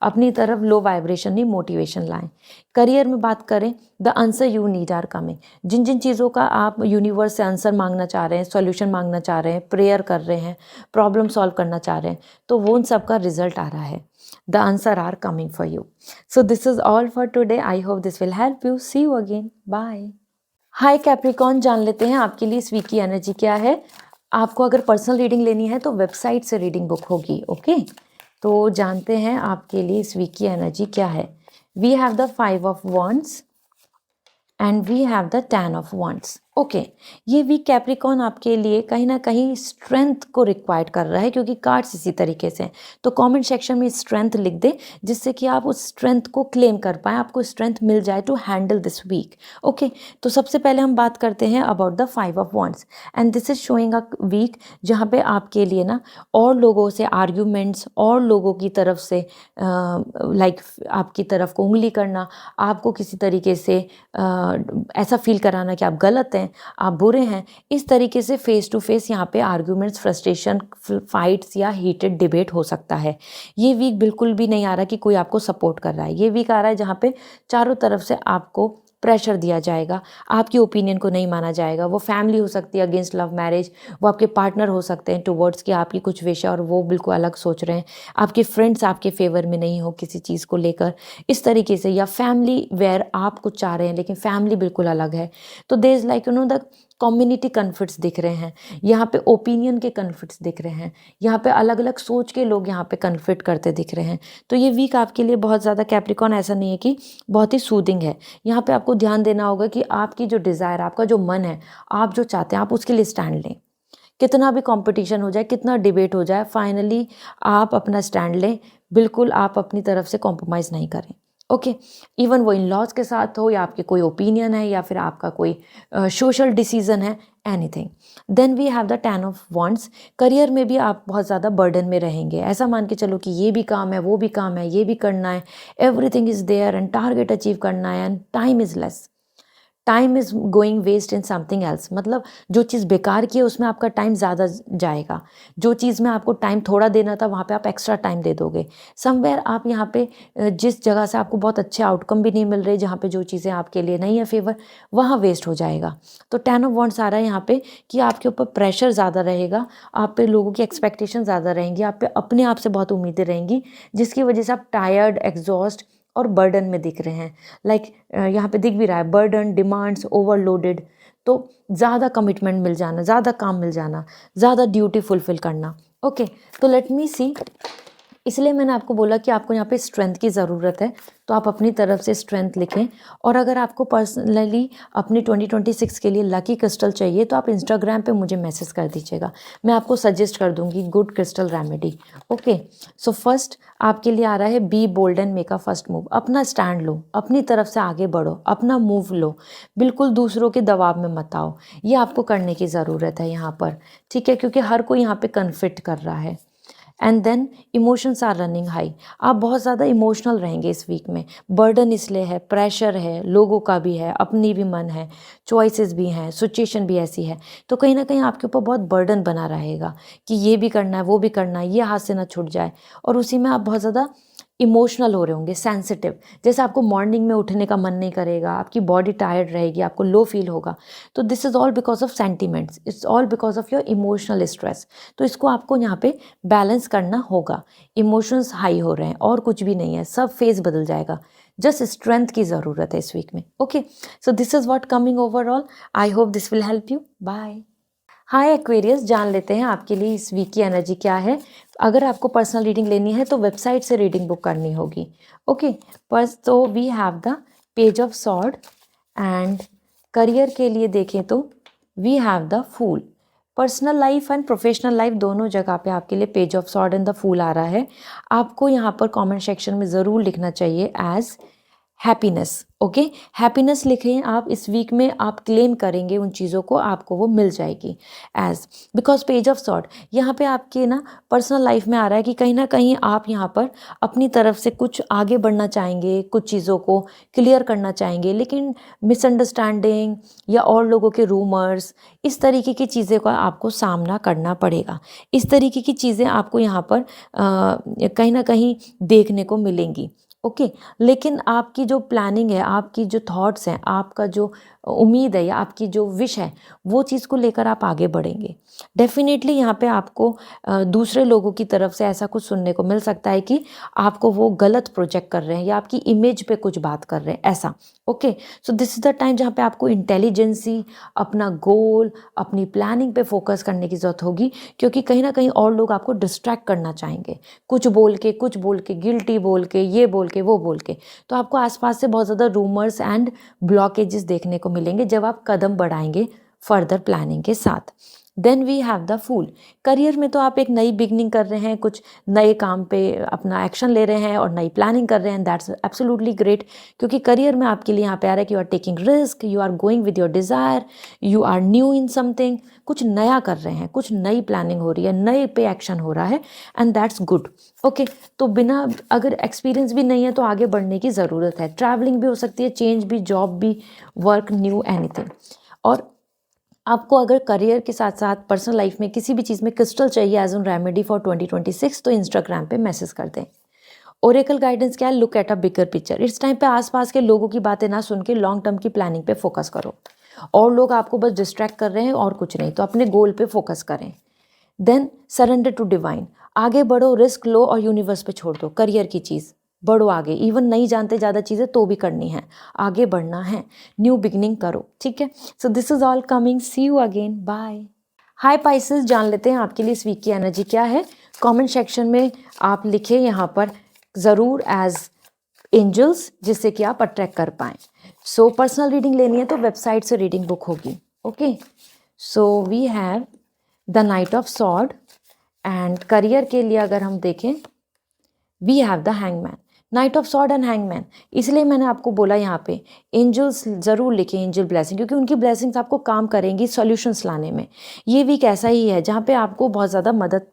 अपनी तरफ लो वाइब्रेशन नहीं, मोटिवेशन लाएं। करियर में बात करें, the answer you need are coming. जिन जिन चीज़ों का आप यूनिवर्स से आंसर मांगना चाह रहे हैं, सॉल्यूशन मांगना चाह रहे हैं, प्रेयर कर रहे हैं, प्रॉब्लम सॉल्व करना चाह रहे हैं, तो वो उन सब का रिजल्ट आ रहा है। The answer are coming for you. So this is all for today. I hope this will help you. See you again, bye. Hi Capricorn, जान लेते हैं आपके लिए इस वीक की एनर्जी क्या है। आपको अगर पर्सनल रीडिंग लेनी है तो वेबसाइट से रीडिंग बुक होगी, ओके। तो जानते हैं आपके लिए इस वीक की एनर्जी क्या है। We have the 5 of wands and we have the 10 of wands। Okay, ये वीक कैप्रिकॉर्न आपके लिए कहीं ना कहीं स्ट्रेंथ को रिक्वायर्ड कर रहा है, क्योंकि कार्ड्स इसी तरीके से हैं। तो कमेंट सेक्शन में स्ट्रेंथ लिख दें, जिससे कि आप उस स्ट्रेंथ को क्लेम कर पाएँ, आपको स्ट्रेंथ मिल जाए to handle this week. Okay, तो सबसे पहले हम बात करते हैं about the 5 of wands, and this is showing a week जहाँ पे आपके लिए ना और लोगों से आर्ग्यूमेंट्स, और लोगों की तरफ से लाइक आपकी तरफ को उंगली करना, आपको किसी तरीके से ऐसा फील कराना कि आप गलत हैं, आप बुरे हैं, इस तरीके से फेस टू फेस यहाँ पे आर्ग्यूमेंट्स, फ्रस्ट्रेशन, फाइट्स या हीटेड डिबेट हो सकता है। ये वीक बिल्कुल भी नहीं आ रहा कि कोई आपको सपोर्ट कर रहा है। ये वीक आ रहा है जहाँ पे चारों तरफ से आपको प्रेशर दिया जाएगा, आपकी ओपिनियन को नहीं माना जाएगा। वो फैमिली हो सकती है अगेंस्ट लव मैरिज, वो आपके पार्टनर हो सकते हैं टुवर्ड्स कि आपकी कुछ विश है और वो बिल्कुल अलग सोच रहे हैं, आपके फ्रेंड्स आपके फेवर में नहीं हो किसी चीज़ को लेकर, इस तरीके से, या फैमिली वेयर आप कुछ चाह रहे हैं लेकिन फैमिली बिल्कुल अलग है। तो there is like the community conflicts दिख रहे हैं यहाँ पे, ओपिनियन के कन्फ्लिक्ट्स दिख रहे हैं यहाँ पे, अलग अलग सोच के लोग यहाँ पे कन्फ्लिक्ट करते दिख रहे हैं। तो ये वीक आपके लिए बहुत ज़्यादा कैप्रिकॉर्न ऐसा नहीं है कि बहुत ही सूदिंग है। यहाँ पे आपको ध्यान देना होगा कि आपकी जो डिज़ायर, आपका जो मन है, आप जो चाहते हैं, आप उसके लिए स्टैंड लें। कितना भी कंपटीशन हो जाए, कितना डिबेट हो जाए, फाइनली आप अपना स्टैंड लें। बिल्कुल आप अपनी तरफ से कॉम्प्रोमाइज़ नहीं करें, ओके। इवन वो इन लॉज के साथ हो, या आपके कोई ओपिनियन है, या फिर आपका कोई सोशल डिसीजन है, anything. Then we have the 10 of wands। Career में भी आप बहुत ज़्यादा बर्डन में रहेंगे। ऐसा मान के चलो कि ये भी काम है, वो भी काम है, ये भी करना है, everything is there, and target achieve करना है, and time is less. Time is going waste in something else, मतलब जो चीज़ बेकार की है उसमें आपका टाइम ज़्यादा जाएगा, जो चीज़ में आपको टाइम थोड़ा देना था वहाँ पे आप एक्स्ट्रा टाइम दे दोगे। समवेयर आप यहाँ पे जिस जगह से आपको बहुत अच्छे आउटकम भी नहीं मिल रहे, जहाँ पे जो चीज़ें आपके लिए नहीं है फेवर, वहाँ वेस्ट हो जाएगा। तो 10 ऑफ वांड्स आ रहा है यहाँ पे कि आपके ऊपर प्रेशर ज़्यादा रहेगा, आप पे लोगों की एक्सपेक्टेशन ज़्यादा रहेंगी, आप पे अपने आप से बहुत उम्मीदें रहेंगी, जिसकी वजह से आप टायर्ड, एग्जॉस्ट और बर्डन में दिख रहे हैं। लाइक यहाँ पे दिख भी रहा है बर्डन, डिमांड्स, ओवरलोडेड। तो ज़्यादा कमिटमेंट मिल जाना, ज़्यादा काम मिल जाना, ज़्यादा ड्यूटी फुलफिल करना। ओके, तो लेट मी सी, इसलिए मैंने आपको बोला कि आपको यहाँ पे स्ट्रेंथ की ज़रूरत है, तो आप अपनी तरफ से स्ट्रेंथ लिखें। और अगर आपको पर्सनली अपनी 2026 के लिए लकी क्रिस्टल चाहिए तो आप इंस्टाग्राम पे मुझे मैसेज कर दीजिएगा, मैं आपको सजेस्ट कर दूंगी good crystal remedy. Okay, so first आपके लिए आ रहा है be bold and make a first move. अपना स्टैंड लो, अपनी तरफ से आगे बढ़ो, अपना मूव लो, बिल्कुल दूसरों के दबाव में मत आओ, ये आपको करने की ज़रूरत है यहाँ पर, ठीक है, क्योंकि हर कोई यहाँ पे कन्फ्लिक्ट कर रहा है। And then emotions are running high, आप बहुत ज़्यादा इमोशनल रहेंगे इस वीक में। बर्डन इसलिए है, प्रेशर है, लोगों का भी है, अपनी भी मन है, चॉइसेस भी हैं, सिचुएशन भी ऐसी है, तो कहीं ना कहीं आपके ऊपर बहुत बर्डन बना रहेगा कि ये भी करना है, वो भी करना है, ये हाथ से ना छूट जाए। और उसी में आप बहुत ज़्यादा इमोशनल हो रहे होंगे, सेंसिटिव, जैसे आपको मॉर्निंग में उठने का मन नहीं करेगा, आपकी बॉडी टायर्ड रहेगी, आपको लो फील होगा। तो this is all because of sentiments, it's all because of your emotional stress. तो इसको आपको यहाँ पे बैलेंस करना होगा। इमोशंस हाई हो रहे हैं और कुछ भी नहीं है, सब फेस बदल जाएगा, जस्ट स्ट्रेंथ की ज़रूरत है इस वीक में। Okay, so this is what coming overall. I hope this will help you. Bye. Hi Aquarius, जान लेते हैं आपके लिए इस वीक की एनर्जी क्या है। अगर आपको पर्सनल रीडिंग लेनी है तो वेबसाइट से रीडिंग बुक करनी होगी। ओके, बस तो we have the page of sword and career के लिए देखें तो we have the fool. Personal life and professional life दोनों जगह पे आपके लिए page of sword and the fool आ रहा है। आपको यहाँ पर कमेंट सेक्शन में ज़रूर लिखना चाहिए एज हैप्पीनेस। ओके, हैप्पीनेस लिखें आप, इस वीक में आप क्लेम करेंगे उन चीज़ों को, आपको वो मिल जाएगी edge, because page of sword यहाँ पे आपके ना पर्सनल लाइफ में आ रहा है कि कहीं ना कहीं आप यहाँ पर अपनी तरफ से कुछ आगे बढ़ना चाहेंगे, कुछ चीज़ों को क्लियर करना चाहेंगे, लेकिन मिसअंडरस्टैंडिंग या और लोगों के रूमर्स, इस तरीके की चीज़ें का आपको सामना करना पड़ेगा। इस तरीके की चीज़ें आपको यहाँ पर कहीं ना कहीं देखने को मिलेंगी। ओके, लेकिन आपकी जो प्लानिंग है, आपकी जो थॉट्स हैं, आपका जो उम्मीद है या आपकी जो विश है, वो चीज़ को लेकर आप आगे बढ़ेंगे। डेफिनेटली यहाँ पे आपको दूसरे लोगों की तरफ से ऐसा कुछ सुनने को मिल सकता है कि आपको वो गलत प्रोजेक्ट कर रहे हैं या आपकी इमेज पे कुछ बात कर रहे हैं, ऐसा। Okay, so this is the time जहाँ पे आपको इंटेलिजेंसी, अपना गोल, अपनी प्लानिंग पे फोकस करने की ज़रूरत होगी, क्योंकि कहीं ना कहीं और लोग आपको डिस्ट्रैक्ट करना चाहेंगे, कुछ बोल के गिल्टी बोल के, ये बोल के, वो बोल के। तो आपको आसपास से बहुत ज़्यादा रूमर्स एंड ब्लॉकेजेस देखने को मिलेंगे जब आप कदम बढ़ाएंगे फर्दर प्लानिंग के साथ। Then we have the fool. Career में तो आप एक नई बिगनिंग कर रहे हैं, कुछ नए काम पे अपना एक्शन ले रहे हैं और नई प्लानिंग कर रहे हैं, दैट्स एब्सोल्युटली ग्रेट, क्योंकि करियर में आपके लिए यहाँ पे आ रहा है कि you are taking risk, you are going with your desire, you are new in something, कुछ नया कर रहे हैं, कुछ नई प्लानिंग हो रही है, नए पे एक्शन हो रहा है, एंड दैट्स गुड। ओके, तो बिना अगर एक्सपीरियंस भी नहीं है तो आगे बढ़ने की ज़रूरत है, ट्रैवलिंग भी हो सकती है, चेंज भी, जॉब भी, वर्क न्यू, एनीथिंग। और आपको अगर करियर के साथ साथ पर्सनल लाइफ में किसी भी चीज़ में क्रिस्टल चाहिए एज एन रेमेडी फॉर 2026, तो इंस्टाग्राम पे मैसेज कर दें। ओरेकल गाइडेंस क्या है? Look at a bigger picture. इस टाइम पे आसपास के लोगों की बातें ना सुन के लॉन्ग टर्म की प्लानिंग पे फोकस करो। और लोग आपको बस डिस्ट्रैक्ट कर रहे हैं और कुछ नहीं, तो अपने गोल पे फोकस करें। देन सरेंडर टू डिवाइन, आगे बढ़ो, रिस्क लो और यूनिवर्स पे छोड़ दो करियर की चीज़, बढ़ो आगे, इवन नहीं जानते ज़्यादा चीज़ें तो भी करनी है, आगे बढ़ना है, न्यू बिगनिंग करो, ठीक है। So this is all coming, see you again, bye. Hi Pisces, जान लेते हैं आपके लिए इस वीक की एनर्जी क्या है। कमेंट सेक्शन में आप लिखें यहाँ पर ज़रूर एज एंजल्स, जिससे कि आप अट्रैक्ट कर पाएँ। सो पर्सनल रीडिंग लेनी है तो वेबसाइट से रीडिंग बुक होगी। Okay, so we have the knight of sword and career के लिए अगर हम देखें we have the hangman. Knight of sword and hangman, इसलिए मैंने आपको बोला यहाँ पे एंजल्स ज़रूर लिखें, एंजल ब्लेसिंग, क्योंकि उनकी ब्लेसिंग्स आपको काम करेंगी सॉल्यूशंस लाने में। ये वीक ऐसा ही है जहाँ पे आपको बहुत ज़्यादा मदद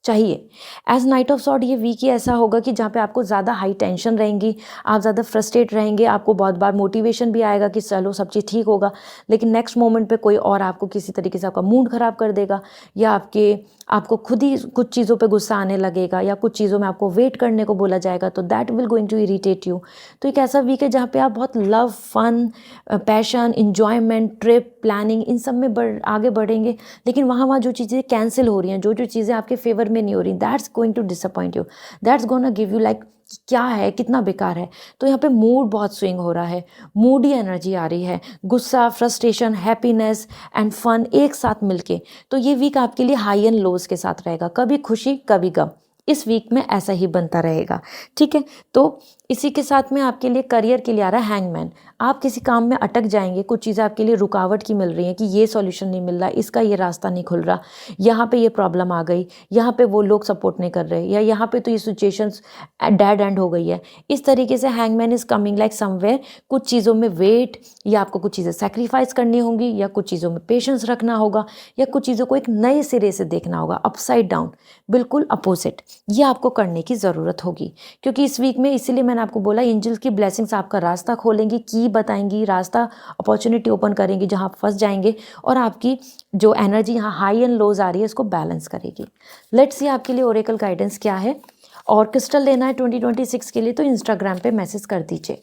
चाहिए। एज नाइट ऑफ सॉर्ड ये वीक ही ऐसा होगा कि जहाँ पे आपको ज़्यादा हाई टेंशन रहेंगी, आप ज़्यादा फ्रस्ट्रेट रहेंगे, आपको बहुत बार मोटिवेशन भी आएगा कि चलो सब चीज़ ठीक होगा, लेकिन नेक्स्ट मोमेंट पे कोई और आपको किसी तरीके से आपका मूड ख़राब कर देगा, या आपको खुद ही कुछ चीज़ों पे गुस्सा आने लगेगा, या कुछ चीज़ों में आपको वेट करने को बोला जाएगा, तो that will going to irritate you. तो एक ऐसा वीक है जहाँ पे आप बहुत love, fun, passion, enjoyment, trip planning, इन सब में आगे बढ़ेंगे, लेकिन वहाँ जो चीज़ें कैंसिल हो रही हैं, जो चीज़ें आपके फेवर में नहीं हो रही, that's going to disappoint you, that's gonna give you like क्या है, कितना बेकार है। तो यहाँ पे मूड बहुत स्विंग हो रहा है, मूडी एनर्जी आ रही है, गुस्सा, फ्रस्ट्रेशन, हैप्पीनेस एंड फन एक साथ मिलके। तो ये वीक आपके लिए हाई एंड लोज के साथ रहेगा, कभी खुशी कभी गम, इस वीक में ऐसा ही बनता रहेगा। ठीक है, तो इसी के साथ में आपके लिए करियर के लिए आ रहा है हैंगमैन। आप किसी काम में अटक जाएंगे, कुछ चीज़ें आपके लिए रुकावट की मिल रही हैं कि ये सॉल्यूशन नहीं मिल रहा, इसका ये रास्ता नहीं खुल रहा, यहाँ पे ये प्रॉब्लम आ गई, यहाँ पे वो लोग सपोर्ट नहीं कर रहे, या यहाँ पे तो ये सिचुएशंस डेड एंड हो गई है। इस तरीके से hangman is coming like somewhere, कुछ चीज़ों में वेट, या आपको कुछ चीज़ें सेक्रीफाइस करनी होंगी, या कुछ चीज़ों में पेशेंस रखना होगा, या कुछ चीज़ों को एक नए सिरे से देखना होगा, अपसाइड डाउन, बिल्कुल अपोजिट, ये आपको करने की ज़रूरत होगी। क्योंकि इस वीक में, इसीलिए मैंने आपको बोला, एंजल की ब्लेसिंग्स आपका रास्ता खोलेंगी, की बताएंगी, रास्ता अपॉर्चुनिटी ओपन करेंगी जहां आप फंस जाएंगे, और आपकी जो एनर्जी यहाँ हाई एंड लोज आ रही है इसको बैलेंस करेगी। लेट्स सी आपके लिए ओरेकल गाइडेंस क्या है। और क्रिस्टल लेना है 2026 के लिए तो इंस्टाग्राम पे मैसेज कर दीजिए।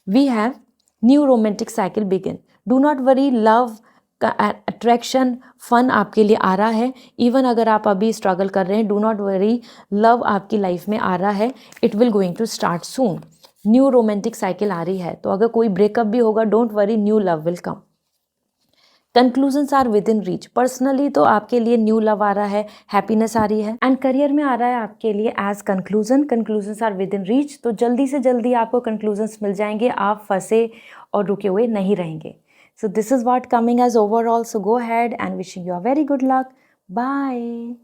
We have new romantic cycle begin, do not worry, love का अट्रैक्शन, फन आपके लिए आ रहा है। इवन अगर आप अभी स्ट्रगल कर रहे हैं, डू नॉट वरी, लव आपकी लाइफ में आ रहा है, it will going to start soon. New romantic cycle आ रही है, तो अगर कोई ब्रेकअप भी होगा, don't worry, new love will come. Conclusions are within reach, personally तो आपके लिए न्यू लव आ रहा है, हैप्पीनेस आ रही है, एंड करियर में आ रहा है आपके लिए as conclusions are within reach, तो जल्दी से जल्दी आपको कंक्लूजन्स मिल जाएंगे, आप फंसे और रुके हुए नहीं रहेंगे। So this is what coming as overall. So go ahead and wishing you a very good luck. Bye.